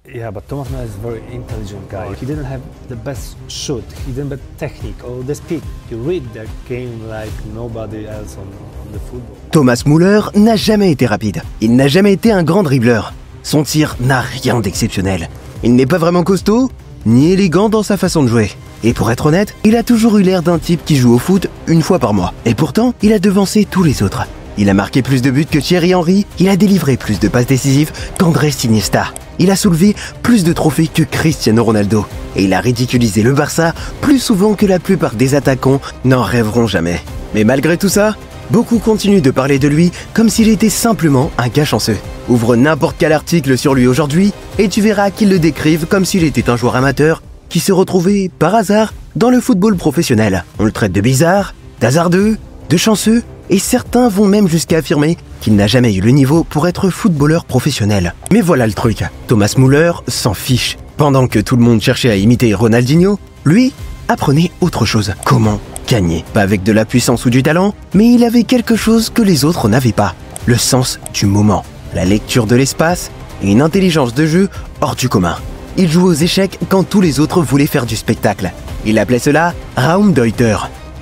Yeah, but Thomas Müller is a very intelligent guy. He didn't have the best shoot, he didn't have technique or the speed. He read the game like nobody else on the football. Thomas Müller n'a jamais été rapide. Il n'a jamais été un grand dribbleur. Son tir n'a rien d'exceptionnel. Il n'est pas vraiment costaud, ni élégant dans sa façon de jouer. Et pour être honnête, il a toujours eu l'air d'un type qui joue au foot une fois par mois. Et pourtant, il a devancé tous les autres. Il a marqué plus de buts que Thierry Henry, il a délivré plus de passes décisives qu'Andrés Iniesta. Il a soulevé plus de trophées que Cristiano Ronaldo. Et il a ridiculisé le Barça plus souvent que la plupart des attaquants n'en rêveront jamais. Mais malgré tout ça, beaucoup continuent de parler de lui comme s'il était simplement un gars chanceux. Ouvre n'importe quel article sur lui aujourd'hui et tu verras qu'ils le décrivent comme s'il était un joueur amateur qui se retrouvait par hasard dans le football professionnel. On le traite de bizarre, d'hasardeux, de chanceux, et certains vont même jusqu'à affirmer qu'il n'a jamais eu le niveau pour être footballeur professionnel. Mais voilà le truc, Thomas Müller s'en fiche. Pendant que tout le monde cherchait à imiter Ronaldinho, lui apprenait autre chose. Comment gagner. Pas avec de la puissance ou du talent, mais il avait quelque chose que les autres n'avaient pas. Le sens du moment, la lecture de l'espace et une intelligence de jeu hors du commun. Il jouait aux échecs quand tous les autres voulaient faire du spectacle. Il appelait cela Raumdeuter,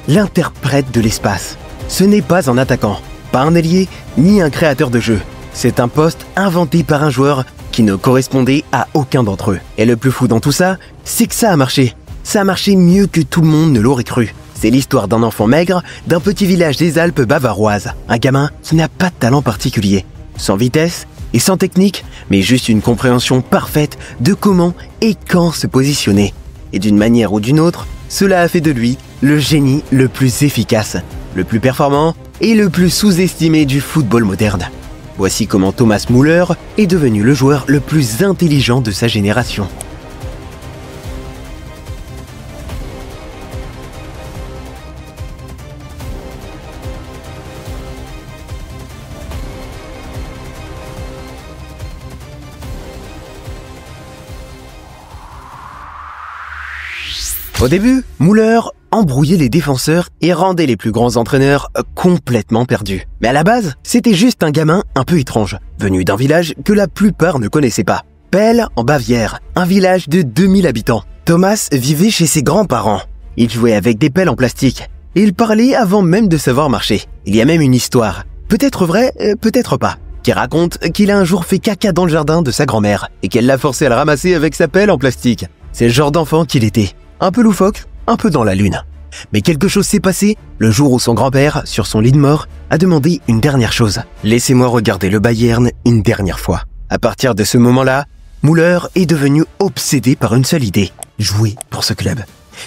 l'interprète de l'espace. Ce n'est pas un attaquant, pas un ailier, ni un créateur de jeu. C'est un poste inventé par un joueur qui ne correspondait à aucun d'entre eux. Et le plus fou dans tout ça, c'est que ça a marché. Ça a marché mieux que tout le monde ne l'aurait cru. C'est l'histoire d'un enfant maigre, d'un petit village des Alpes bavaroises. Un gamin qui n'a pas de talent particulier, sans vitesse et sans technique, mais juste une compréhension parfaite de comment et quand se positionner. Et d'une manière ou d'une autre, cela a fait de lui le génie le plus efficace, le plus performant et le plus sous-estimé du football moderne. Voici comment Thomas Müller est devenu le joueur le plus intelligent de sa génération. Au début, Müller embrouillait les défenseurs et rendait les plus grands entraîneurs complètement perdus. Mais à la base, c'était juste un gamin un peu étrange, venu d'un village que la plupart ne connaissaient pas. Pell, en Bavière, un village de 2000 habitants. Thomas vivait chez ses grands-parents. Il jouait avec des pelles en plastique. Et il parlait avant même de savoir marcher. Il y a même une histoire, peut-être vraie, peut-être pas, qui raconte qu'il a un jour fait caca dans le jardin de sa grand-mère et qu'elle l'a forcé à le ramasser avec sa pelle en plastique. C'est le genre d'enfant qu'il était. Un peu loufoque, un peu dans la lune. Mais quelque chose s'est passé le jour où son grand-père, sur son lit de mort, a demandé une dernière chose. Laissez-moi regarder le Bayern une dernière fois. À partir de ce moment-là, Müller est devenu obsédé par une seule idée, jouer pour ce club.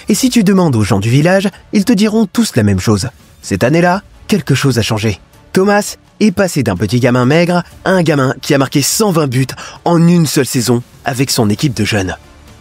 Et si tu demandes aux gens du village, ils te diront tous la même chose. Cette année-là, quelque chose a changé. Thomas est passé d'un petit gamin maigre à un gamin qui a marqué 120 buts en une seule saison avec son équipe de jeunes.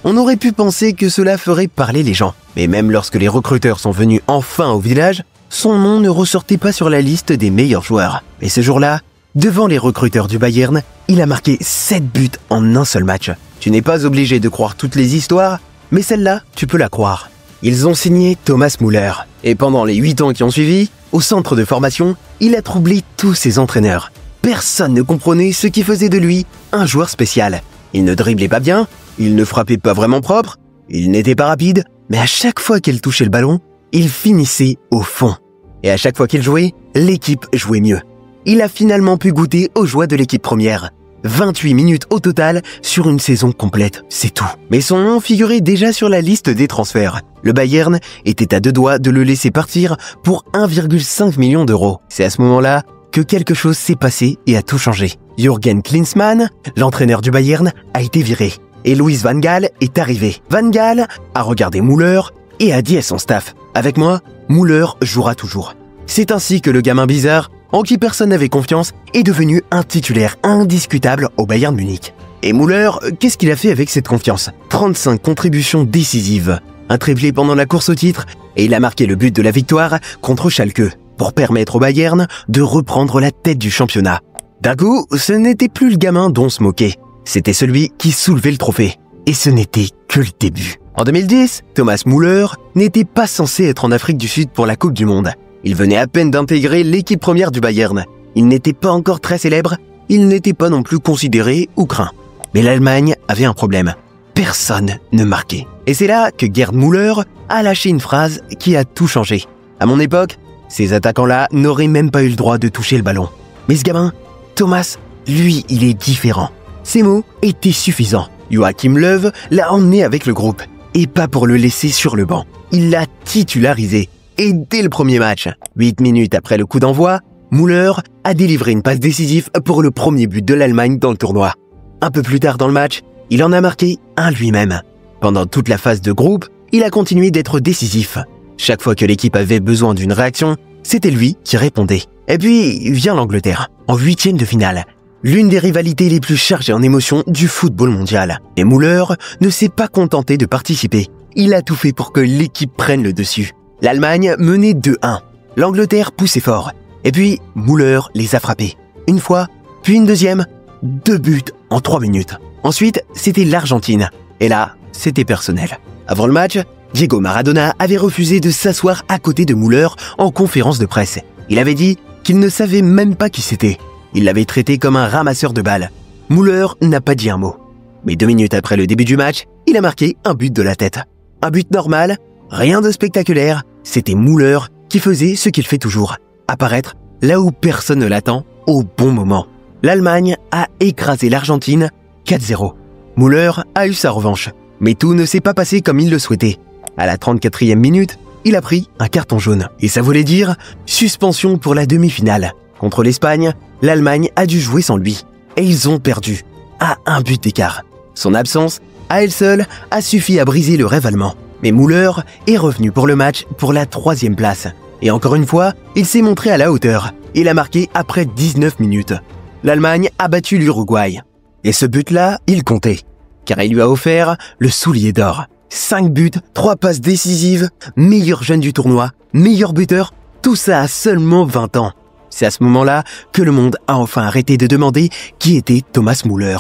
On aurait pu penser que cela ferait parler les gens. Mais même lorsque les recruteurs sont venus enfin au village, son nom ne ressortait pas sur la liste des meilleurs joueurs. Et ce jour-là, devant les recruteurs du Bayern, il a marqué 7 buts en un seul match. Tu n'es pas obligé de croire toutes les histoires, mais celle-là, tu peux la croire. Ils ont signé Thomas Müller. Et pendant les 8 ans qui ont suivi, au centre de formation, il a troublé tous ses entraîneurs. Personne ne comprenait ce qui faisait de lui un joueur spécial. Il ne driblait pas bien, il ne frappait pas vraiment propre, il n'était pas rapide, mais à chaque fois qu'il touchait le ballon, il finissait au fond. Et à chaque fois qu'il jouait, l'équipe jouait mieux. Il a finalement pu goûter aux joies de l'équipe première. 28 minutes au total sur une saison complète, c'est tout. Mais son nom figurait déjà sur la liste des transferts. Le Bayern était à 2 doigts de le laisser partir pour 1,5 million d'euros. C'est à ce moment-là que quelque chose s'est passé et a tout changé. Jürgen Klinsmann, l'entraîneur du Bayern, a été viré. Et Louis van Gaal est arrivé. Van Gaal a regardé Müller et a dit à son staff « Avec moi, Müller jouera toujours ». C'est ainsi que le gamin bizarre, en qui personne n'avait confiance, est devenu un titulaire indiscutable au Bayern Munich. Et Müller, qu'est-ce qu'il a fait avec cette confiance? 35 contributions décisives, un triplé pendant la course au titre, et il a marqué le but de la victoire contre Schalke, pour permettre au Bayern de reprendre la tête du championnat. D'un coup, ce n'était plus le gamin dont on se moquait. C'était celui qui soulevait le trophée. Et ce n'était que le début. En 2010, Thomas Müller n'était pas censé être en Afrique du Sud pour la Coupe du Monde. Il venait à peine d'intégrer l'équipe première du Bayern. Il n'était pas encore très célèbre, il n'était pas non plus considéré ou craint. Mais l'Allemagne avait un problème. Personne ne marquait. Et c'est là que Gerd Müller a lâché une phrase qui a tout changé. À mon époque, ces attaquants-là n'auraient même pas eu le droit de toucher le ballon. Mais ce gamin, Thomas, lui, il est différent. Ces mots étaient suffisants. Joachim Löw l'a emmené avec le groupe. Et pas pour le laisser sur le banc. Il l'a titularisé. Et dès le premier match, 8 minutes après le coup d'envoi, Müller a délivré une passe décisive pour le premier but de l'Allemagne dans le tournoi. Un peu plus tard dans le match, il en a marqué un lui-même. Pendant toute la phase de groupe, il a continué d'être décisif. Chaque fois que l'équipe avait besoin d'une réaction, c'était lui qui répondait. Et puis vient l'Angleterre, en 8e de finale. L'une des rivalités les plus chargées en émotions du football mondial. Et Müller ne s'est pas contenté de participer. Il a tout fait pour que l'équipe prenne le dessus. L'Allemagne menait 2-1. L'Angleterre poussait fort. Et puis Müller les a frappés. Une fois, puis une deuxième. 2 buts en 3 minutes. Ensuite, c'était l'Argentine. Et là, c'était personnel. Avant le match, Diego Maradona avait refusé de s'asseoir à côté de Müller en conférence de presse. Il avait dit qu'il ne savait même pas qui c'était. Il l'avait traité comme un ramasseur de balles. Müller n'a pas dit un mot. Mais 2 minutes après le début du match, il a marqué un but de la tête. Un but normal, rien de spectaculaire, c'était Müller qui faisait ce qu'il fait toujours. Apparaître là où personne ne l'attend, au bon moment. L'Allemagne a écrasé l'Argentine 4-0. Müller a eu sa revanche. Mais tout ne s'est pas passé comme il le souhaitait. À la 34e minute, il a pris un carton jaune. Et ça voulait dire suspension pour la demi-finale. Contre l'Espagne, l'Allemagne a dû jouer sans lui. Et ils ont perdu, à 1 but d'écart. Son absence, à elle seule, a suffi à briser le rêve allemand. Mais Müller est revenu pour le match pour la 3e place. Et encore une fois, il s'est montré à la hauteur. Il a marqué après 19 minutes. L'Allemagne a battu l'Uruguay. Et ce but-là, il comptait. Car il lui a offert le soulier d'or. 5 buts, 3 passes décisives, meilleur jeune du tournoi, meilleur buteur, tout ça à seulement 20 ans. C'est à ce moment-là que le monde a enfin arrêté de demander qui était Thomas Müller.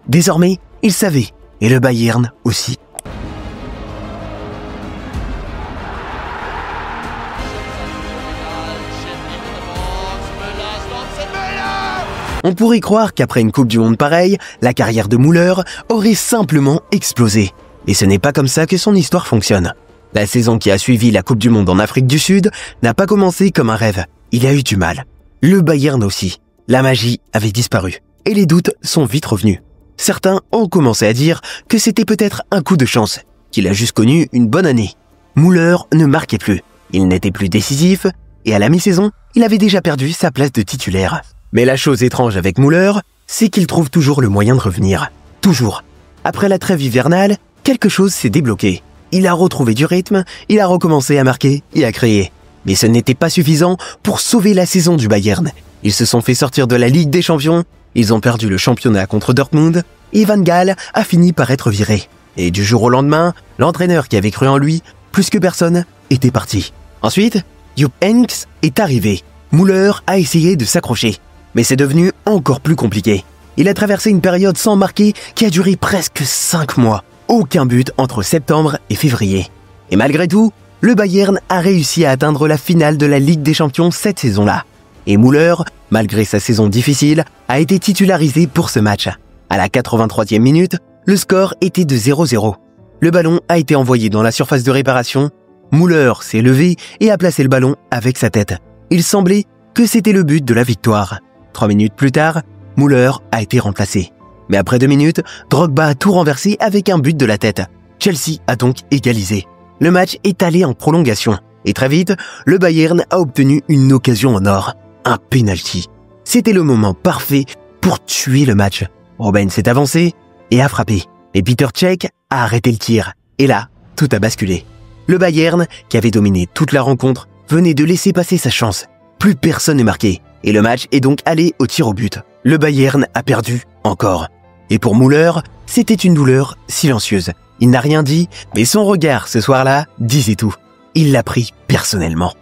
Désormais, il savait, et le Bayern aussi. On pourrait croire qu'après une Coupe du Monde pareille, la carrière de Müller aurait simplement explosé. Et ce n'est pas comme ça que son histoire fonctionne. La saison qui a suivi la Coupe du Monde en Afrique du Sud n'a pas commencé comme un rêve. Il a eu du mal. Le Bayern aussi. La magie avait disparu. Et les doutes sont vite revenus. Certains ont commencé à dire que c'était peut-être un coup de chance, qu'il a juste connu une bonne année. Müller ne marquait plus. Il n'était plus décisif, et à la mi-saison, il avait déjà perdu sa place de titulaire. Mais la chose étrange avec Müller, c'est qu'il trouve toujours le moyen de revenir. Toujours. Après la trêve hivernale, quelque chose s'est débloqué. Il a retrouvé du rythme, il a recommencé à marquer et à créer. Mais ce n'était pas suffisant pour sauver la saison du Bayern. Ils se sont fait sortir de la Ligue des Champions, ils ont perdu le championnat contre Dortmund, et Van Gaal a fini par être viré. Et du jour au lendemain, l'entraîneur qui avait cru en lui, plus que personne, était parti. Ensuite, Jupp Heynckes est arrivé. Müller a essayé de s'accrocher. Mais c'est devenu encore plus compliqué. Il a traversé une période sans marquer qui a duré presque 5 mois. Aucun but entre septembre et février. Et malgré tout, le Bayern a réussi à atteindre la finale de la Ligue des Champions cette saison-là. Et Müller, malgré sa saison difficile, a été titularisé pour ce match. À la 83e minute, le score était de 0-0. Le ballon a été envoyé dans la surface de réparation. Müller s'est levé et a placé le ballon avec sa tête. Il semblait que c'était le but de la victoire. 3 minutes plus tard, Müller a été remplacé. Mais après 2 minutes, Drogba a tout renversé avec un but de la tête. Chelsea a donc égalisé. Le match est allé en prolongation. Et très vite, le Bayern a obtenu une occasion en or. Un penalty. C'était le moment parfait pour tuer le match. Robben s'est avancé et a frappé. Et Peter Cech a arrêté le tir. Et là, tout a basculé. Le Bayern, qui avait dominé toute la rencontre, venait de laisser passer sa chance. Plus personne ne marquait. Et le match est donc allé au tir au but. Le Bayern a perdu encore. Et pour Müller, c'était une douleur silencieuse. Il n'a rien dit, mais son regard ce soir-là disait tout. Il l'a pris personnellement.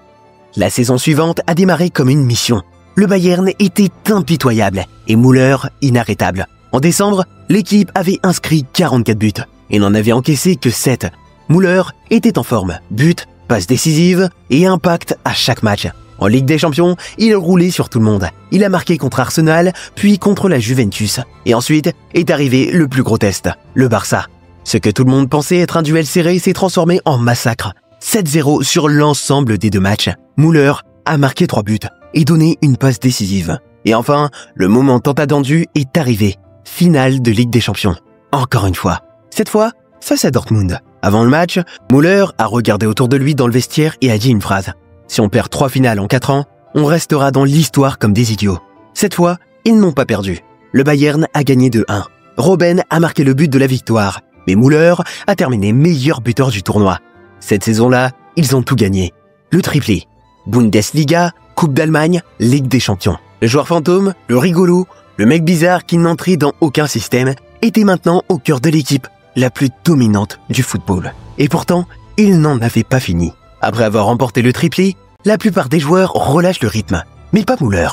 La saison suivante a démarré comme une mission. Le Bayern était impitoyable et Müller inarrêtable. En décembre, l'équipe avait inscrit 44 buts et n'en avait encaissé que 7. Müller était en forme. But, passe décisive et impact à chaque match. En Ligue des Champions, il roulait sur tout le monde. Il a marqué contre Arsenal, puis contre la Juventus. Et ensuite est arrivé le plus gros test, le Barça. Ce que tout le monde pensait être un duel serré s'est transformé en massacre. 7-0 sur l'ensemble des 2 matchs. Müller a marqué 3 buts et donné une passe décisive. Et enfin, le moment tant attendu est arrivé. Finale de Ligue des Champions. Encore une fois. Cette fois, face à Dortmund. Avant le match, Müller a regardé autour de lui dans le vestiaire et a dit une phrase. Si on perd 3 finales en 4 ans, on restera dans l'histoire comme des idiots. Cette fois, ils n'ont pas perdu. Le Bayern a gagné 2-1. Robben a marqué le but de la victoire. Mais Müller a terminé meilleur buteur du tournoi. Cette saison-là, ils ont tout gagné. Le triplé. Bundesliga, Coupe d'Allemagne, Ligue des Champions. Le joueur fantôme, le rigolo, le mec bizarre qui n'entrait dans aucun système, était maintenant au cœur de l'équipe la plus dominante du football. Et pourtant, il n'en avait pas fini. Après avoir remporté le triplé, la plupart des joueurs relâchent le rythme. Mais pas Müller.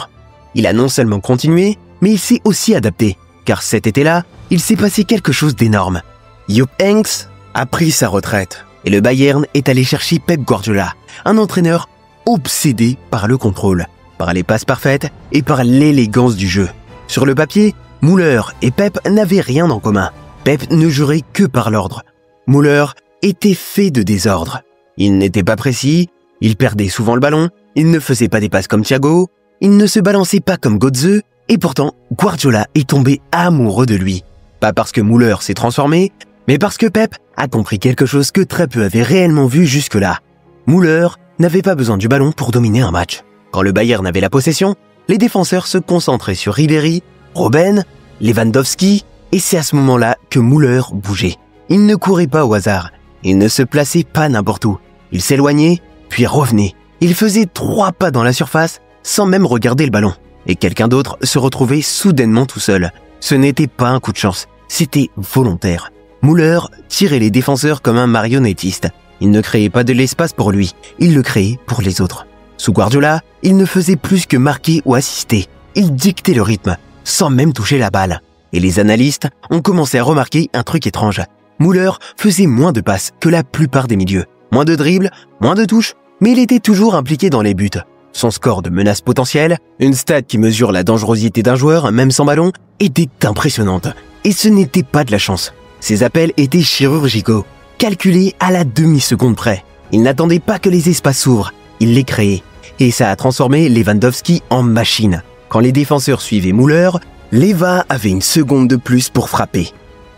Il a non seulement continué, mais il s'est aussi adapté. Car cet été-là, il s'est passé quelque chose d'énorme. Jupp Heynckes a pris sa retraite. Et le Bayern est allé chercher Pep Guardiola, un entraîneur obsédé par le contrôle, par les passes parfaites et par l'élégance du jeu. Sur le papier, Müller et Pep n'avaient rien en commun. Pep ne jurait que par l'ordre. Müller était fait de désordre. Il n'était pas précis, il perdait souvent le ballon, il ne faisait pas des passes comme Thiago, il ne se balançait pas comme Götze, et pourtant, Guardiola est tombé amoureux de lui. Pas parce que Müller s'est transformé, mais parce que Pep a compris quelque chose que très peu avaient réellement vu jusque-là. Müller n'avait pas besoin du ballon pour dominer un match. Quand le Bayern avait la possession, les défenseurs se concentraient sur Ribéry, Robben, Lewandowski, et c'est à ce moment-là que Müller bougeait. Il ne courait pas au hasard, il ne se plaçait pas n'importe où. Il s'éloignait, puis revenait. Il faisait 3 pas dans la surface sans même regarder le ballon. Et quelqu'un d'autre se retrouvait soudainement tout seul. Ce n'était pas un coup de chance, c'était volontaire. Müller tirait les défenseurs comme un marionnettiste. Il ne créait pas de l'espace pour lui, il le créait pour les autres. Sous Guardiola, il ne faisait plus que marquer ou assister. Il dictait le rythme, sans même toucher la balle. Et les analystes ont commencé à remarquer un truc étrange. Müller faisait moins de passes que la plupart des milieux. Moins de dribbles, moins de touches, mais il était toujours impliqué dans les buts. Son score de menace potentielle, une stat qui mesure la dangerosité d'un joueur, même sans ballon, était impressionnante. Et ce n'était pas de la chance. Ses appels étaient chirurgicaux, calculés à la demi-seconde près. Il n'attendait pas que les espaces s'ouvrent, il les créait. Et ça a transformé Lewandowski en machine. Quand les défenseurs suivaient Müller, Leva avait une seconde de plus pour frapper.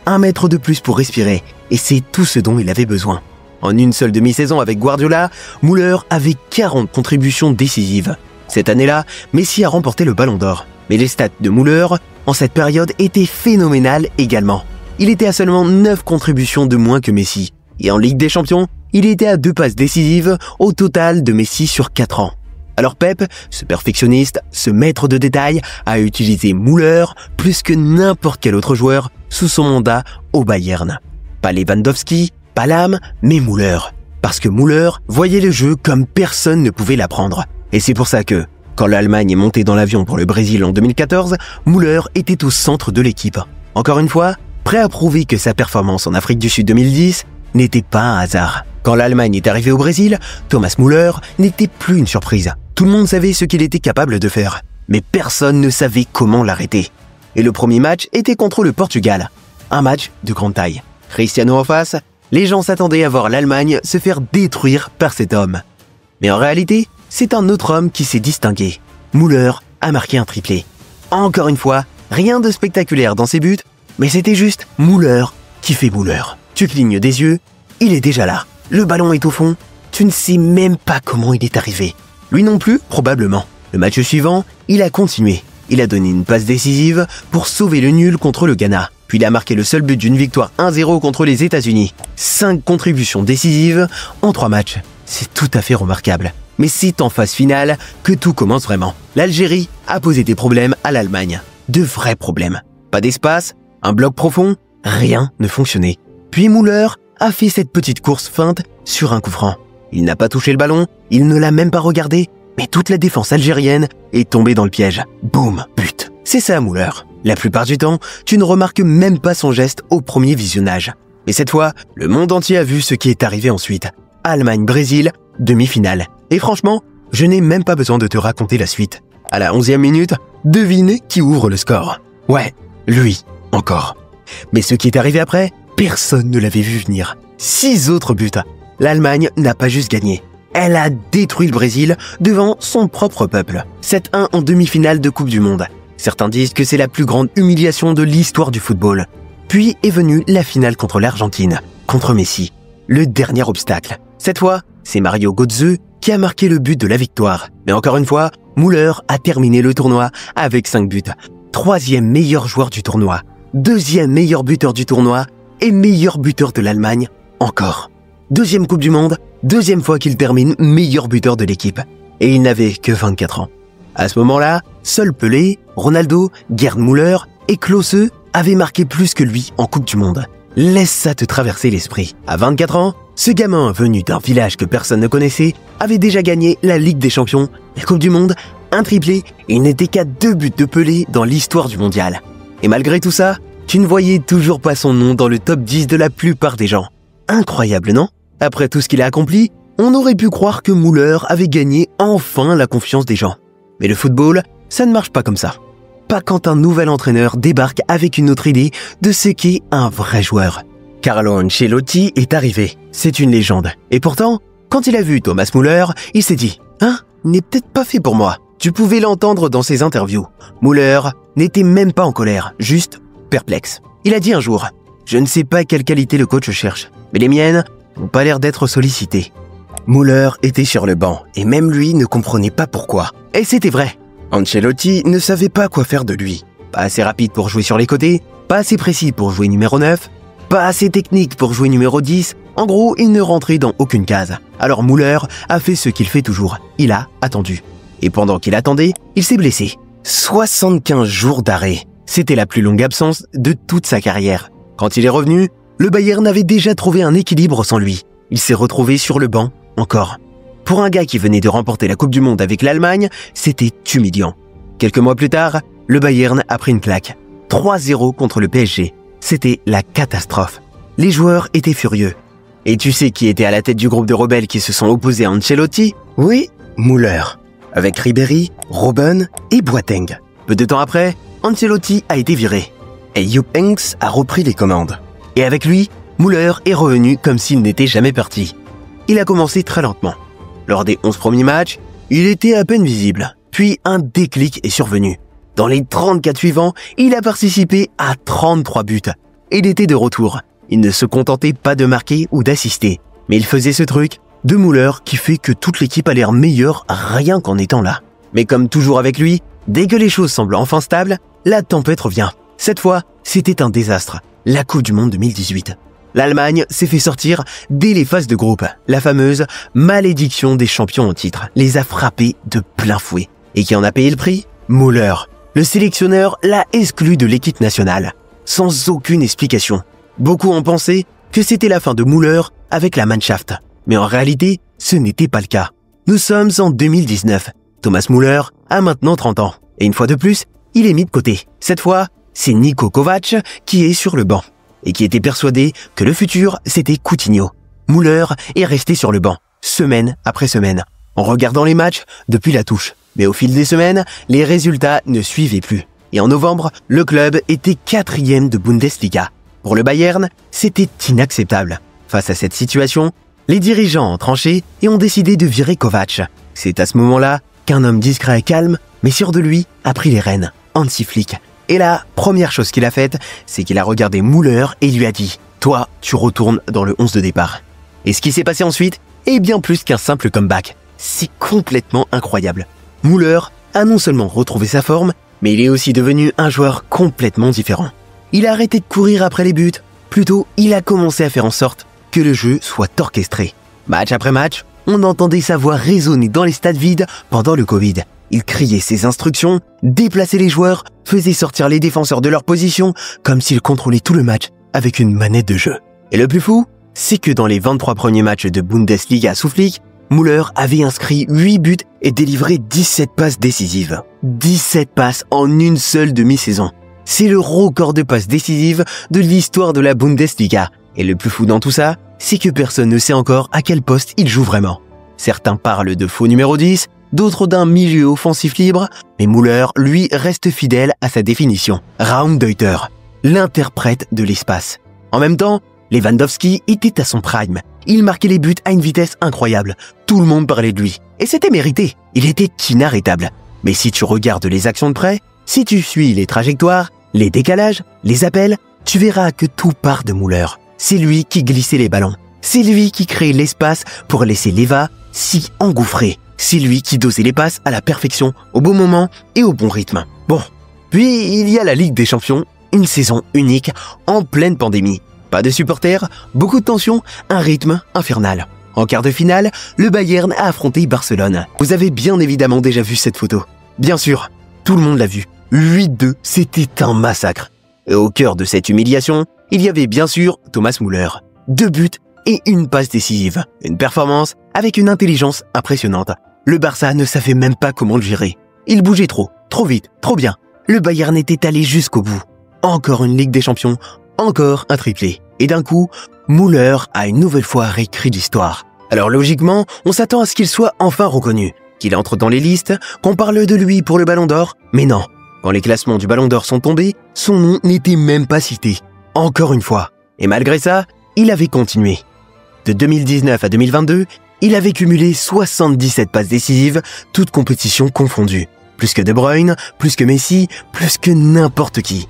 1 mètre de plus pour respirer, et c'est tout ce dont il avait besoin. En une seule demi-saison avec Guardiola, Müller avait 40 contributions décisives. Cette année-là, Messi a remporté le Ballon d'Or. Mais les stats de Müller, en cette période, étaient phénoménales également. Il était à seulement 9 contributions de moins que Messi. Et en Ligue des Champions, il était à 2 passes décisives au total de Messi sur 4 ans. Alors Pep, ce perfectionniste, ce maître de détail, a utilisé Müller plus que n'importe quel autre joueur sous son mandat au Bayern. Pas Lewandowski, pas Lahm, mais Müller. Parce que Müller voyait le jeu comme personne ne pouvait l'apprendre. Et c'est pour ça que, quand l'Allemagne est montée dans l'avion pour le Brésil en 2014, Müller était au centre de l'équipe. Encore une fois, prêt à prouver que sa performance en Afrique du Sud 2010 n'était pas un hasard. Quand l'Allemagne est arrivée au Brésil, Thomas Müller n'était plus une surprise. Tout le monde savait ce qu'il était capable de faire, mais personne ne savait comment l'arrêter. Et le premier match était contre le Portugal. Un match de grande taille. Cristiano en face, les gens s'attendaient à voir l'Allemagne se faire détruire par cet homme. Mais en réalité, c'est un autre homme qui s'est distingué. Müller a marqué un triplé. Encore une fois, rien de spectaculaire dans ses buts, mais c'était juste Müller qui fait Müller. Tu clignes des yeux, il est déjà là. Le ballon est au fond, tu ne sais même pas comment il est arrivé. Lui non plus, probablement. Le match suivant, il a continué. Il a donné une passe décisive pour sauver le nul contre le Ghana. Puis il a marqué le seul but d'une victoire 1-0 contre les États-Unis. 5 contributions décisives en 3 matchs. C'est tout à fait remarquable. Mais c'est en phase finale que tout commence vraiment. L'Algérie a posé des problèmes à l'Allemagne. De vrais problèmes. Pas d'espace, un bloc profond, rien ne fonctionnait. Puis Müller a fait cette petite course feinte sur un coup franc. Il n'a pas touché le ballon, il ne l'a même pas regardé, mais toute la défense algérienne est tombée dans le piège. Boum, but. C'est ça Müller. La plupart du temps, tu ne remarques même pas son geste au premier visionnage. Mais cette fois, le monde entier a vu ce qui est arrivé ensuite. Allemagne-Brésil, demi-finale. Et franchement, Je n'ai même pas besoin de te raconter la suite. À la 11e minute, devine qui ouvre le score. Ouais, lui, encore. Mais ce qui est arrivé après, personne ne l'avait vu venir. 6 autres buts. L'Allemagne n'a pas juste gagné. Elle a détruit le Brésil devant son propre peuple. 7-1 en demi-finale de Coupe du Monde. Certains disent que c'est la plus grande humiliation de l'histoire du football. Puis est venue la finale contre l'Argentine, contre Messi. Le dernier obstacle. Cette fois, c'est Mario Götze qui a marqué le but de la victoire. Mais encore une fois, Müller a terminé le tournoi avec 5 buts. 3e meilleur joueur du tournoi, 2e meilleur buteur du tournoi et meilleur buteur de l'Allemagne encore. 2e Coupe du Monde, 2e fois qu'il termine meilleur buteur de l'équipe. Et il n'avait que 24 ans. À ce moment-là, seuls Pelé, Ronaldo, Gerd Müller et Klose avaient marqué plus que lui en Coupe du Monde. Laisse ça te traverser l'esprit. À 24 ans, ce gamin venu d'un village que personne ne connaissait avait déjà gagné la Ligue des Champions, la Coupe du Monde, un triplé et il n'était qu'à 2 buts de Pelé dans l'histoire du mondial. Et malgré tout ça, tu ne voyais toujours pas son nom dans le top 10 de la plupart des gens. Incroyable, non ? Après tout ce qu'il a accompli, on aurait pu croire que Müller avait gagné enfin la confiance des gens. Mais le football, ça ne marche pas comme ça. Pas quand un nouvel entraîneur débarque avec une autre idée de ce qu'est un vrai joueur. Carlo Ancelotti est arrivé, c'est une légende. Et pourtant, quand il a vu Thomas Müller, il s'est dit « Hein, il n'est peut-être pas fait pour moi ». Tu pouvais l'entendre dans ses interviews. Müller n'était même pas en colère, juste perplexe. Il a dit un jour « Je ne sais pas quelle qualité le coach cherche, mais les miennes n'ont pas l'air d'être sollicitées ». Müller était sur le banc, et même lui ne comprenait pas pourquoi. Et c'était vrai. Ancelotti ne savait pas quoi faire de lui. Pas assez rapide pour jouer sur les côtés, pas assez précis pour jouer numéro 9, pas assez technique pour jouer numéro 10. En gros, il ne rentrait dans aucune case. Alors Müller a fait ce qu'il fait toujours. Il a attendu. Et pendant qu'il attendait, il s'est blessé. 75 jours d'arrêt. C'était la plus longue absence de toute sa carrière. Quand il est revenu, le Bayern avait déjà trouvé un équilibre sans lui. Il s'est retrouvé sur le banc, encore. Pour un gars qui venait de remporter la Coupe du Monde avec l'Allemagne, c'était humiliant. Quelques mois plus tard, le Bayern a pris une claque. 3-0 contre le PSG. C'était la catastrophe. Les joueurs étaient furieux. Et tu sais qui était à la tête du groupe de rebelles qui se sont opposés à Ancelotti ? Oui, Müller. Avec Ribéry, Robben et Boateng. Peu de temps après, Ancelotti a été viré. Et Jupp Heynckes a repris les commandes. Et avec lui, Müller est revenu comme s'il n'était jamais parti. Il a commencé très lentement. Lors des 11 premiers matchs, il était à peine visible. Puis un déclic est survenu. Dans les 34 suivants, il a participé à 33 buts. Et il était de retour. Il ne se contentait pas de marquer ou d'assister. Mais il faisait ce truc de Müller qui fait que toute l'équipe a l'air meilleure rien qu'en étant là. Mais comme toujours avec lui, dès que les choses semblent enfin stables, la tempête revient. Cette fois, c'était un désastre. La Coupe du Monde 2018. L'Allemagne s'est fait sortir dès les phases de groupe. La fameuse malédiction des champions en titre les a frappés de plein fouet. Et qui en a payé le prix ? Müller. Le sélectionneur l'a exclu de l'équipe nationale, sans aucune explication. Beaucoup ont pensé que c'était la fin de Müller avec la Mannschaft. Mais en réalité, ce n'était pas le cas. Nous sommes en 2019. Thomas Müller a maintenant 30 ans. Et une fois de plus, il est mis de côté. Cette fois, c'est Niko Kovac qui est sur le banc. Et qui était persuadé que le futur, c'était Coutinho. Müller est resté sur le banc, semaine après semaine, en regardant les matchs depuis la touche. Mais au fil des semaines, les résultats ne suivaient plus. Et en novembre, le club était 4e de Bundesliga. Pour le Bayern, c'était inacceptable. Face à cette situation, les dirigeants ont tranché et ont décidé de virer Kovac. C'est à ce moment-là qu'un homme discret et calme, mais sûr de lui, a pris les rênes, Hansi Flick. Et la première chose qu'il a faite, c'est qu'il a regardé Müller et lui a dit « Toi, tu retournes dans le 11 de départ ». Et ce qui s'est passé ensuite est bien plus qu'un simple comeback. C'est complètement incroyable. Müller a non seulement retrouvé sa forme, mais il est aussi devenu un joueur complètement différent. Il a arrêté de courir après les buts, plutôt il a commencé à faire en sorte que le jeu soit orchestré. Match après match, on entendait sa voix résonner dans les stades vides pendant le Covid. Il criait ses instructions, déplaçait les joueurs, faisait sortir les défenseurs de leur position, comme s'il contrôlait tout le match avec une manette de jeu. Et le plus fou, c'est que dans les 23 premiers matchs de Bundesliga sous Flick, Müller avait inscrit 8 buts et délivré 17 passes décisives. 17 passes en une seule demi-saison. C'est le record de passes décisives de l'histoire de la Bundesliga. Et le plus fou dans tout ça, c'est que personne ne sait encore à quel poste il joue vraiment. Certains parlent de faux numéro 10, d'autres d'un milieu offensif libre, mais Müller, lui, reste fidèle à sa définition. Raumdeuter, l'interprète de l'espace. En même temps, Lewandowski était à son prime. Il marquait les buts à une vitesse incroyable. Tout le monde parlait de lui. Et c'était mérité. Il était inarrêtable. Mais si tu regardes les actions de près, si tu suis les trajectoires, les décalages, les appels, tu verras que tout part de Müller. C'est lui qui glissait les ballons. C'est lui qui créait l'espace pour laisser Leva s'y engouffrer. C'est lui qui dosait les passes à la perfection, au bon moment et au bon rythme. Bon, puis il y a la Ligue des Champions, une saison unique en pleine pandémie. Pas de supporters, beaucoup de tensions, un rythme infernal. En quart de finale, le Bayern a affronté Barcelone. Vous avez bien évidemment déjà vu cette photo. Bien sûr, tout le monde l'a vu. 8-2, c'était un massacre. Et au cœur de cette humiliation, il y avait bien sûr Thomas Müller. 2 buts et une passe décisive. Une performance avec une intelligence impressionnante. Le Barça ne savait même pas comment le gérer. Il bougeait trop vite, trop bien. Le Bayern était allé jusqu'au bout. Encore une Ligue des Champions, encore un triplé. Et d'un coup, Müller a une nouvelle fois réécrit l'histoire. Alors logiquement, on s'attend à ce qu'il soit enfin reconnu, qu'il entre dans les listes, qu'on parle de lui pour le Ballon d'Or, mais non. Quand les classements du Ballon d'Or sont tombés, son nom n'était même pas cité. Encore une fois. Et malgré ça, il avait continué. De 2019 à 2022, il avait cumulé 77 passes décisives, toutes compétitions confondues. Plus que De Bruyne, plus que Messi, plus que n'importe qui.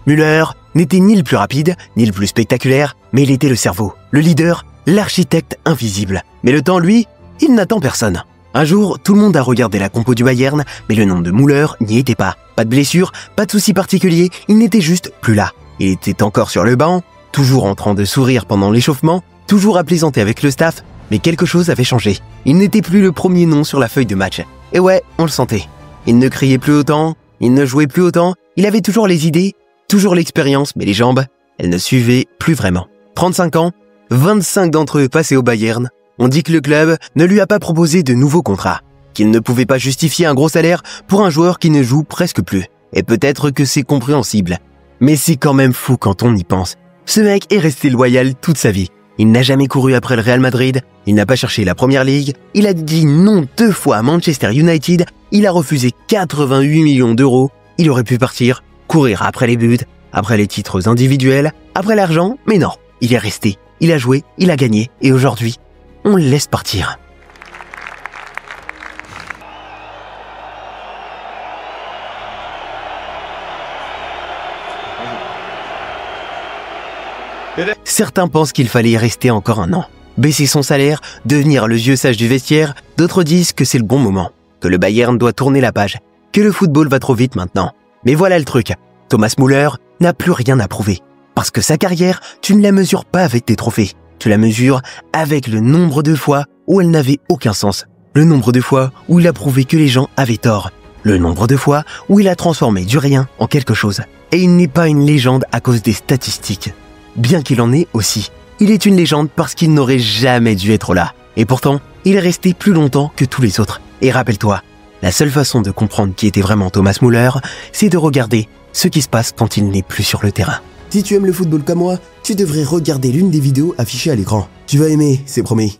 Müller n'était ni le plus rapide, ni le plus spectaculaire, mais il était le cerveau, le leader, l'architecte invisible. Mais le temps, lui, il n'attend personne. Un jour, tout le monde a regardé la compo du Bayern, mais le nom de Müller n'y était pas. Pas de blessure, pas de soucis particuliers, il n'était juste plus là. Il était encore sur le banc, toujours en train de sourire pendant l'échauffement, toujours à plaisanter avec le staff, mais quelque chose avait changé. Il n'était plus le premier nom sur la feuille de match. Et ouais, on le sentait. Il ne criait plus autant, il ne jouait plus autant, il avait toujours les idées, toujours l'expérience, mais les jambes, elles ne suivaient plus vraiment. 35 ans, 25 d'entre eux passés au Bayern. On dit que le club ne lui a pas proposé de nouveaux contrats, qu'il ne pouvait pas justifier un gros salaire pour un joueur qui ne joue presque plus. Et peut-être que c'est compréhensible. Mais c'est quand même fou quand on y pense. Ce mec est resté loyal toute sa vie. Il n'a jamais couru après le Real Madrid, il n'a pas cherché la Première Ligue, il a dit non 2 fois à Manchester United, il a refusé 88 millions d'euros, il aurait pu partir, courir après les buts, après les titres individuels, après l'argent, mais non, il est resté, il a joué, il a gagné, et aujourd'hui, on le laisse partir. Certains pensent qu'il fallait y rester encore un an, baisser son salaire, devenir le vieux sage du vestiaire, d'autres disent que c'est le bon moment, que le Bayern doit tourner la page, que le football va trop vite maintenant. Mais voilà le truc, Thomas Müller n'a plus rien à prouver, parce que sa carrière, tu ne la mesures pas avec des trophées, tu la mesures avec le nombre de fois où elle n'avait aucun sens, le nombre de fois où il a prouvé que les gens avaient tort, le nombre de fois où il a transformé du rien en quelque chose. Et il n'est pas une légende à cause des statistiques. Bien qu'il en ait aussi. Il est une légende parce qu'il n'aurait jamais dû être là. Et pourtant, il est resté plus longtemps que tous les autres. Et rappelle-toi, la seule façon de comprendre qui était vraiment Thomas Müller, c'est de regarder ce qui se passe quand il n'est plus sur le terrain. Si tu aimes le football comme moi, tu devrais regarder l'une des vidéos affichées à l'écran. Tu vas aimer, c'est promis.